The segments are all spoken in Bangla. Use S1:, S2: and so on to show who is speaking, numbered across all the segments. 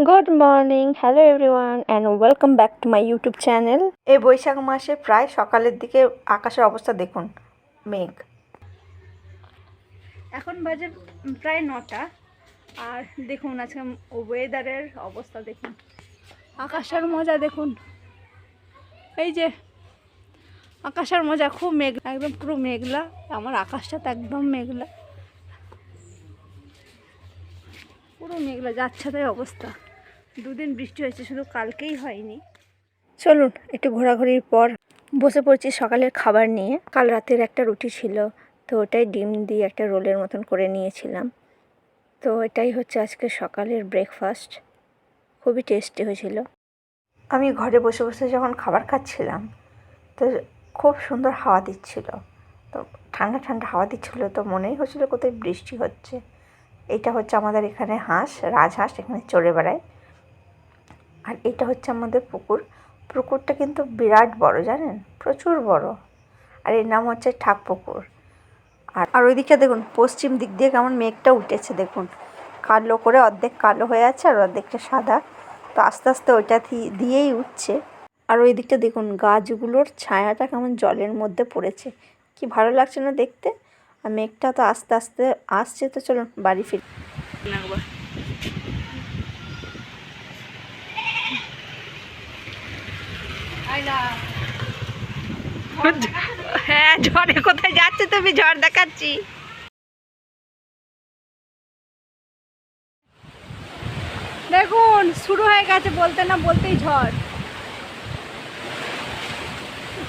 S1: Good morning, hello everyone and welcome back to my YouTube channel. এই বৈশাখ মাসে প্রায় সকালের দিকে আকাশের অবস্থা দেখুন, মেঘ। এখন বাজে প্রায় 9টা, আর দেখুন আজকে ওয়েদারের অবস্থা দেখুন, আকাশের মজা দেখুন। এই যে আকাশের মজা, খুব মেঘ, একদম পুরো মেঘলা। আমার আকাশটা তো একদম মেঘলা, পুরো মেঘলা, যাচ্ছে তাই অবস্থা। দুদিন বৃষ্টি হয়েছে, শুধু কালকেই হয়নি। চলুন একটু ঘোরাঘুরির পর বসে পড়ছি সকালের খাবার নিয়ে। কাল রাতের একটা রুটি ছিল, তো ওটাই ডিম দিয়ে একটা রোলের মতন করে নিয়েছিলাম। তো এটাই হচ্ছে আজকে সকালের ব্রেকফাস্ট, খুবই টেস্টি হয়েছিল। আমি ঘরে বসে বসে যখন খাবার খাচ্ছিলাম, তো খুব সুন্দর হাওয়া দিচ্ছিল, তো ঠান্ডা ঠান্ডা হাওয়া দিচ্ছিলো, তো মনেই হচ্ছিলো কোথায় বৃষ্টি হচ্ছে। এটা হচ্ছে আমাদের এখানে হাঁস, রাজহাঁস এখানে চড়ে বেড়ায়। আর এটা হচ্ছে আমাদের পুকুরটা কিন্তু বিরাট বড়, জানেন, প্রচুর বড়। আর এর নাম হচ্ছে ঠাকপুকুর। আর ওই দিকটা দেখুন, পশ্চিম দিক দিয়ে কেমন মেঘটা উঠেছে দেখুন, কালো করে, অর্ধেক কালো হয়ে আছে আর অর্ধেকটা সাদা। তো আস্তে আস্তে ওইটা দিয়েই উঠছে। আর ওই দিকটা দেখুন, গাছগুলোর ছায়াটা কেমন জলের মধ্যে পড়েছে, কি ভালো লাগছে না দেখতে। আর মেঘটা তো আস্তে আস্তে আসছে। তো চলুন বাড়ি ফিরি। হ্যাঁ, ঝড়ে কোথায় যাচ্ছে তুমি? ঝড় দেখাচ্ছি। দেখুন শুরু হয়ে গেছে, বলতে না বলতেই ঝড়।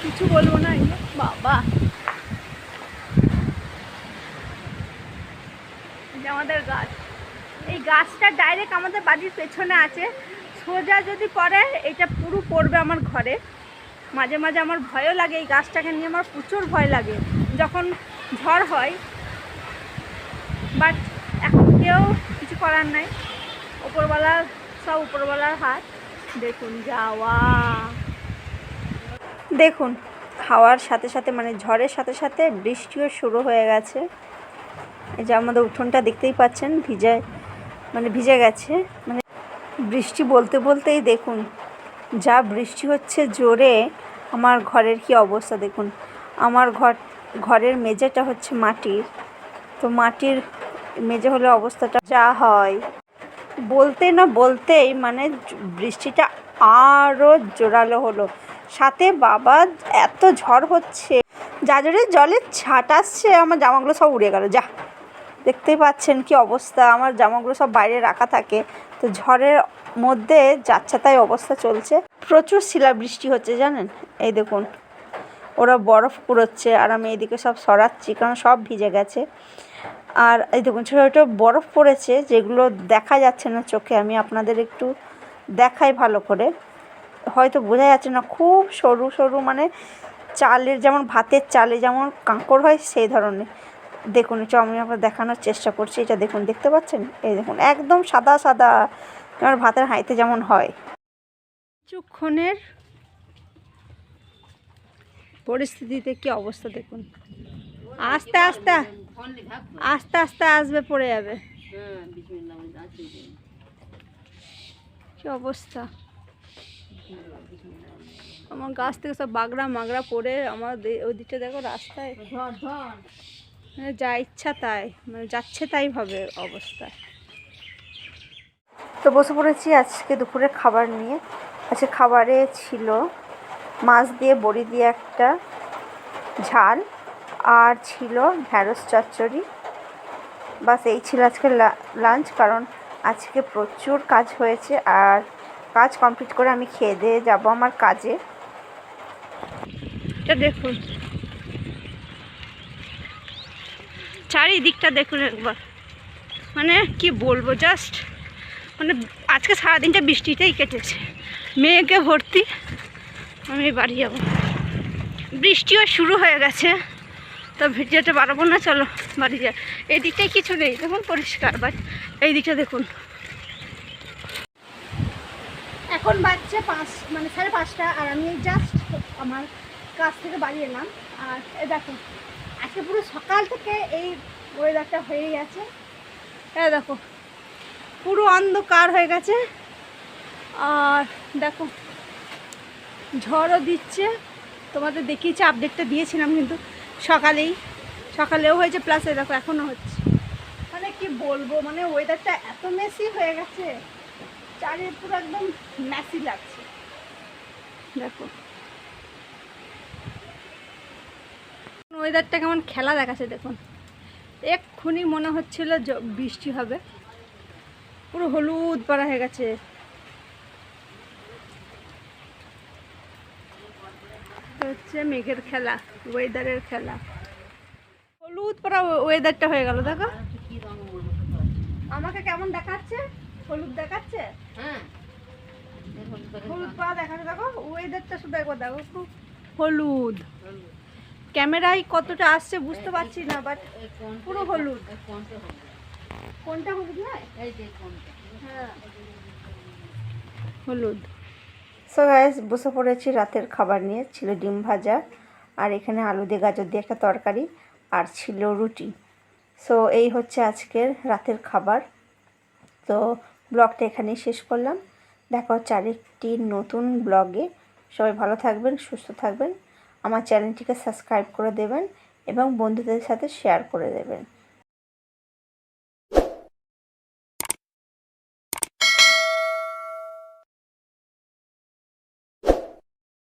S1: কিছু বলবো না, বাবা। আমাদের গাছ, এই গাছটা ডাইরেক্ট আমাদের বাড়ির পেছনে আছে। সোজা যদি পড়ে, এটা পুরো পড়বে আমার ঘরে। মাঝে মাঝে আমার ভয়ও লাগে, এই গাছটাকে নিয়ে আমার প্রচুর ভয় লাগে যখন ঝড় হয়। বাট এখন কেউ কিছু করার নাই, উপরওয়ালার সব উপরওয়ালার হাত। দেখুন যাওয়া, দেখুন হাওয়ার সাথে সাথে, মানে ঝড়ের সাথে সাথে বৃষ্টিও শুরু হয়ে গেছে। এই যে আমাদের উঠোনটা দেখতেই পাচ্ছেন, ভিজে গেছে। মানে বৃষ্টি বলতে বলতেই দেখুন যা বৃষ্টি হচ্ছে জোরে। আমার ঘরের কি অবস্থা দেখুন। আমার ঘরের মেঝেটা হচ্ছে মাটির, তো মাটির মেঝে হলে অবস্থাটা যা হয়, বলতে না বলতেই মানে বৃষ্টিটা আরও জোরালো হলো। সাথে বাবা এত ঝড় হচ্ছে, যা জোরে জলের ছাট আসছে, আমার জামাগুলো সব উড়ে গেল। যা, দেখতেই পাচ্ছেন কি অবস্থা। আমার জামাগুলো সব বাইরে রাখা থাকে, তো ঝড়ের মধ্যে যাচ্ছে তাই অবস্থা চলছে। প্রচুর শিলাবৃষ্টি হচ্ছে, জানেন। এই দেখুন ওরা বরফ কুড়োচ্ছে, আর আমি এইদিকে সব সরাচ্ছি, কারণ সব ভিজে গেছে। আর এই দেখুন ছোটো ছোটো বরফ পড়েছে, যেগুলো দেখা যাচ্ছে না চোখে। আমি আপনাদের একটু দেখাই ভালো করে, হয়তো বোঝা যাচ্ছে না। খুব সরু সরু, মানে চালের যেমন, ভাতের চালে যেমন কাঁকড় হয় সেই ধরনের। দেখুন এটা আমি আপনার দেখানোর চেষ্টা করছি। এটা দেখুন, দেখতে পাচ্ছেন? এই দেখুন একদম সাদা সাদা, আমার ভাতের হাঁড়িতে যেমন হয়। কিছুক্ষণের পরিস্থিতিতে কি অবস্থা দেখুন। আস্তে আস্তে আস্তে আস্তে আসবে, পড়ে যাবে। কি অবস্থা, আমার গাছ থেকে সব বাগড়া মাগড়া পড়ে, আমার ওই দিকটা দেখো রাস্তায় যা ইচ্ছা তাই, মানে যাচ্ছে তাই ভাবে অবস্থা। তো বসে পড়েছি আজকে দুপুরের খাবার নিয়ে। আজকে খাবারে ছিল মাছ দিয়ে বড়ি দিয়ে একটা ঝাল, আর ছিল ঢ্যাঁড়স চচ্চড়ি। বাস এই ছিল আজকে লাঞ্চ, কারণ আজকে প্রচুর কাজ হয়েছে। আর কাজ কমপ্লিট করে আমি খেয়ে দিয়ে যাবো আমার কাজে। এটা দেখুন, চারিদিকটা দেখুন একবার, মানে কি বলবো, জাস্ট মানে আজকে সারাদিনটা বৃষ্টিতেই কেটেছে, মেঘে ভর্তি। আমি বাড়ি যাবো, বৃষ্টিও শুরু হয়ে গেছে, তো ভিডিওতে পারবো না। চলো বাড়ি যা। এই দিকটায় কিছু নেই দেখুন, পরিষ্কার। বাট এই দিকটা দেখুন, এখন বাজছে 5:30, আর আমি জাস্ট আমার কাজ থেকে বাড়ি এলাম। আর দেখুন আজকে পুরো সকাল থেকে এই ওয়েদারটা হয়েই আছে। এই দেখো পুরো অন্ধকার হয়ে গেছে, আর দেখো ঝড়ও দিচ্ছে। তোমাদের দেখিয়েছি, আপডেটটা দিয়েছিলাম কিন্তু সকালেও হয়েছে, প্লাস এই দেখো এখনও হচ্ছে। মানে কি বলবো, মানে ওয়েদারটা এত মেসি হয়ে গেছে, চারিদিকে পুরো একদম মেসি লাগছে। দেখো ওয়েদারটা কেমন খেলা দেখাচ্ছে দেখুন। এক্ষুনি মনে হচ্ছিল বৃষ্টি হবে, পুরো হলুদ পাড়া হয়ে গেছে। হচ্ছে মেঘের খেলা, ওয়েদারের খেলা, হলুদ পাড়া ওয়েদারটা হয়ে গেল। দেখো আমাকে কেমন দেখাচ্ছে, হলুদ দেখাচ্ছে, হলুদ পাড়া দেখাচ্ছে। দেখো ওয়েদারটা শুধু একবার দেখো, খুব হলুদ। ক্যামেরায় কতটা আসছে বুঝতে পারছি না, বাট পুরো হলুদ। কোনটা হলুদ নয়, হ্যাঁ হলুদ। সো গাইস, বসে পড়েছি রাতের খাবার নিয়ে। ছিল ডিম ভাজা, আর এখানে আলু দিয়ে গাজর দিয়ে একটা তরকারি, আর ছিল রুটি। সো এই হচ্ছে আজকের রাতের খাবার। তো ব্লগটা এখানেই শেষ করলাম। দেখা হচ্ছে আরেকটি নতুন ব্লগে। সবাই ভালো থাকবেন, সুস্থ থাকবেন। আমার চ্যানেলটিকে সাবস্ক্রাইব করে দেবেন এবং বন্ধুদের সাথে শেয়ার করে দেবেন।